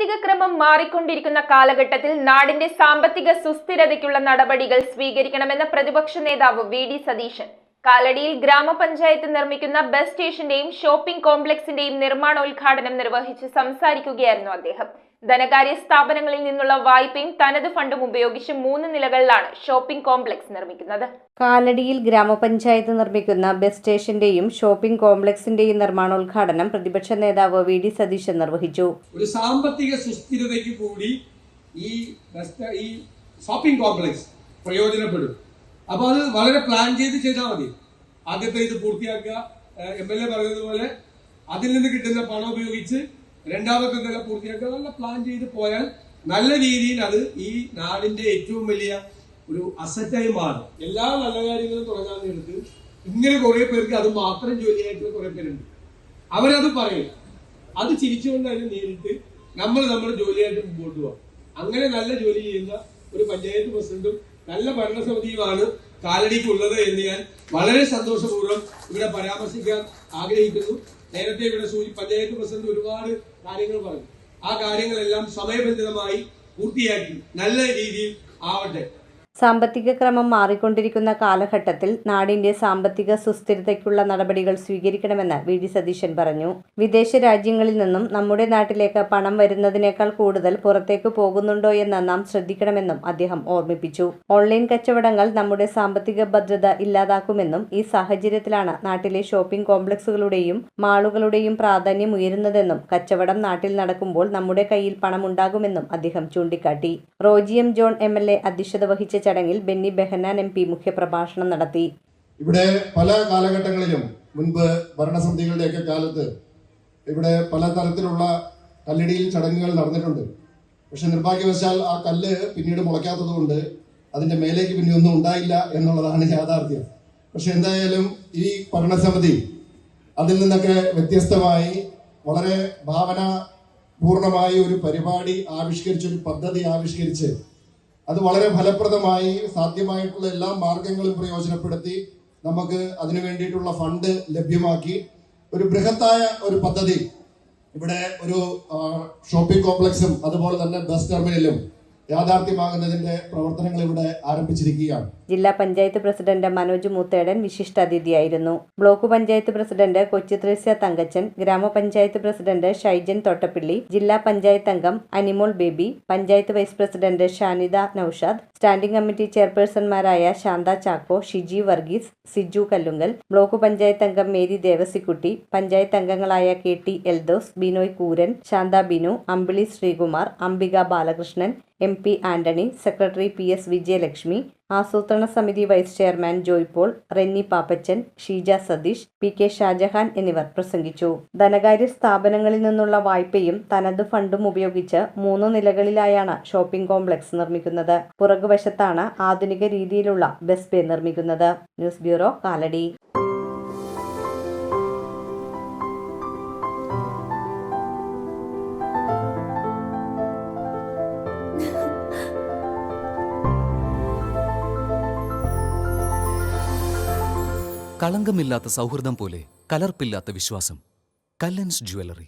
സാമ്പത്തിക ക്രമം മാറിക്കൊണ്ടിരിക്കുന്ന കാലഘട്ടത്തിൽ നാടിന്റെ സാമ്പത്തിക സുസ്ഥിരതയ്ക്കുള്ള നടപടികൾ സ്വീകരിക്കണമെന്ന് പ്രതിപക്ഷ നേതാവ് വി.ഡി. സതീശൻ കാലടിയിൽ ഗ്രാമപഞ്ചായത്ത് നിർമ്മിക്കുന്ന ബസ് സ്റ്റേഷന്റെയും ഷോപ്പിംഗ് കോംപ്ലക്സിന്റെയും നിർമ്മാണോദ്ഘാടനം നിർവഹിച്ച് സംസാരിക്കുകയായിരുന്നു അദ്ദേഹം. ധനകാര്യ സ്ഥാപനങ്ങളിൽ നിന്നുള്ള വായ്പയും തനത് ഫണ്ടും ഉപയോഗിച്ച് 3 നിലകളിലാണ് ഷോപ്പിംഗ് കോംപ്ലക്സ് നിർമ്മിക്കുന്നത്. കാലടിയിൽ ഗ്രാമപഞ്ചായത്ത് നിർമ്മിക്കുന്ന ബസ് സ്റ്റേഷന്റെയും ഷോപ്പിംഗ് കോംപ്ലക്സിന്റെയും നിർമ്മാണോദ്ഘാടനം പ്രതിപക്ഷ നേതാവ് വി.ഡി. സതീശൻ നിർവഹിച്ചു. ഒരു സാമ്പത്തിക സുസ്ഥിരതയ്ക്ക് കൂടി ഈ ഷോപ്പിംഗ് കോംപ്ലക്സ് പ്രയോജനപ്പെടും. അപ്പോൾ അത് വളരെ പ്ലാൻ ചെയ്താൽ മതി. ആദ്യത്തെ ഇത് പൂർത്തിയാക്കുക, MLA പറഞ്ഞതുപോലെ അതിൽ നിന്ന് കിട്ടുന്ന പണം ഉപയോഗിച്ച് രണ്ടാമത്തെ നില പൂർത്തിയാക്കുക. നല്ല പ്ലാൻ ചെയ്ത് പോയാൽ നല്ല രീതിയിൽ അത് ഈ നാടിന്റെ ഏറ്റവും വലിയ ഒരു അസറ്റായി മാറും. എല്ലാ നല്ല കാര്യങ്ങളും തുടങ്ങാൻ നേരത്ത് ഇങ്ങനെ കുറെ പേർക്ക് അത് മാത്രം ജോലിയായിട്ടുള്ള കുറെ പേരുണ്ട്. അവരത് പറയും, അത് ചിരിച്ചുകൊണ്ട് അതിന് നേരിട്ട് നമ്മുടെ ജോലിയായിട്ട് മുമ്പോട്ട് പോകാം. അങ്ങനെ നല്ല ജോലി ചെയ്യുന്ന ഒരു പഞ്ചായത്ത് പ്രസിഡന്റും നല്ല ഭരണസമിതിയുമാണ് കാലടിക്കുള്ളത് എന്ന് ഞാൻ വളരെ സന്തോഷപൂർവ്വം ഇവിടെ പരാമർശിക്കാൻ ആഗ്രഹിക്കുന്നു. നേരത്തെ ഇവിടെ പഞ്ചായത്ത് പ്രസിഡന്റ് ഒരുപാട് കാര്യങ്ങൾ പറഞ്ഞു. ആ കാര്യങ്ങളെല്ലാം സമയബന്ധിതമായി പൂർത്തിയാക്കി നല്ല രീതിയിൽ ആവട്ടെ. സാമ്പത്തിക ക്രമം മാറിക്കൊണ്ടിരിക്കുന്ന കാലഘട്ടത്തിൽ നാടിന്റെ സാമ്പത്തിക സുസ്ഥിരതയ്ക്കുള്ള നടപടികൾ സ്വീകരിക്കണമെന്ന് വി.ഡി. സതീശൻ പറഞ്ഞു. വിദേശ രാജ്യങ്ങളിൽ നിന്നും നമ്മുടെ നാട്ടിലേക്ക് പണം വരുന്നതിനേക്കാൾ കൂടുതൽ പുറത്തേക്ക് പോകുന്നുണ്ടോ എന്ന് നാം ശ്രദ്ധിക്കണമെന്നും അദ്ദേഹം ഓർമ്മിപ്പിച്ചു. ഓൺലൈൻ കച്ചവടങ്ങൾ നമ്മുടെ സാമ്പത്തിക ഭദ്രത ഇല്ലാതാക്കുമെന്നും ഈ സാഹചര്യത്തിലാണ് നാട്ടിലെ ഷോപ്പിംഗ് കോംപ്ലക്സുകളുടെയും മാളുകളുടെയും പ്രാധാന്യം ഉയരുന്നതെന്നും കച്ചവടം നാട്ടിൽ നടക്കുമ്പോൾ നമ്മുടെ കയ്യിൽ പണമുണ്ടാകുമെന്നും അദ്ദേഹം ചൂണ്ടിക്കാട്ടി. റോജി എം. ജോൺ MLA അധ്യക്ഷത വഹിച്ച ചടങ്ങിൽ ബെന്നി ബെഹനാൻ MP മുഖ്യപ്രഭാഷണം നടത്തി. ഇവിടെ പല കാലഘട്ടങ്ങളിലും മുൻപ് ഭരണസമിതികളുടെയൊക്കെ കാലത്ത് ഇവിടെ പല തരത്തിലുള്ള കല്ലടിയിൽ ചടങ്ങുകൾ നടന്നിട്ടുണ്ട്. പക്ഷെ നിർഭാഗ്യവശാൽ ആ കല്ല് പിന്നീട് മുളയ്ക്കാത്തത് കൊണ്ട് അതിന്റെ മേലേക്ക് പിന്നെ ഒന്നും ഉണ്ടായില്ല എന്നുള്ളതാണ് യാഥാർത്ഥ്യം. പക്ഷെ എന്തായാലും ഈ ഭരണസമിതി അതിൽ നിന്നൊക്കെ വ്യത്യസ്തമായി വളരെ ഭാവനാപൂർണമായി ഒരു പരിപാടി ആവിഷ്കരിച്ച്, ഒരു പദ്ധതി ആവിഷ്കരിച്ച് അത് വളരെ ഫലപ്രദമായി സാധ്യമായിട്ടുള്ള എല്ലാ മാർഗങ്ങളും പ്രയോജനപ്പെടുത്തി നമുക്ക് അതിനു വേണ്ടിയിട്ടുള്ള ഫണ്ട് ലഭ്യമാക്കി ഒരു ബൃഹത്തായ ഒരു പദ്ധതി ഇവിടെ ഒരു ഷോപ്പിംഗ് കോംപ്ലക്സും അതുപോലെ തന്നെ ബസ് ടെർമിനലും യാഥാർത്ഥ്യമാകുന്നതിന്റെ പ്രവർത്തനങ്ങൾ ഇവിടെ ആരംഭിച്ചിരിക്കുകയാണ്. ജില്ലാ പഞ്ചായത്ത് പ്രസിഡന്റ് മനോജ് മൂത്തേടൻ വിശിഷ്ടാതിഥിയായിരുന്നു. ബ്ലോക്ക് പഞ്ചായത്ത് പ്രസിഡന്റ് കൊച്ചി ത്രേസ്യ തങ്കച്ചൻ, ഗ്രാമപഞ്ചായത്ത് പ്രസിഡന്റ് ഷൈജൻ തോട്ടപ്പിള്ളി, ജില്ലാ പഞ്ചായത്ത് അംഗം Animol Baby, panchayat vice president Shanida Noushad, standing committee ചെയർപേഴ്സൺമാരായ ശാന്ത ചാക്കോ, ഷിജി വർഗീസ്, സിജു കല്ലുങ്കൽ, ബ്ലോക്ക് പഞ്ചായത്ത് അംഗം മേരി ദേവസിക്കുട്ടി, പഞ്ചായത്ത് അംഗങ്ങളായ KT Eldhose, Binoy Kooran, Shantha Binu, Ambili Sreekumar, Ambika Balakrishnan, MP Antony, secretary PS Vijayalakshmi, ആസൂത്രണ സമിതി vice chairman Joy Paul, Renny Pappachan, Sheeja Satheesh, PK Shah Jahan എന്നിവർ പ്രസംഗിച്ചു. ധനകാര്യ സ്ഥാപനങ്ങളിൽ നിന്നുള്ള വായ്പയും തനത് ഫണ്ടും ഉപയോഗിച്ച് 3 നിലകളിലായാണ് ഷോപ്പിംഗ് കോംപ്ലക്സ് നിർമ്മിക്കുന്നത്. പുറകുവശത്താണ് ആധുനിക രീതിയിലുള്ള ബസ് ബേ നിർമ്മിക്കുന്നത്. News bureau, Kalady. കളങ്കമില്ലാത്ത സൗഹൃദം പോലെ കലർപ്പില്ലാത്ത വിശ്വാസം. കല്ലൻസ് ജ്വല്ലറി.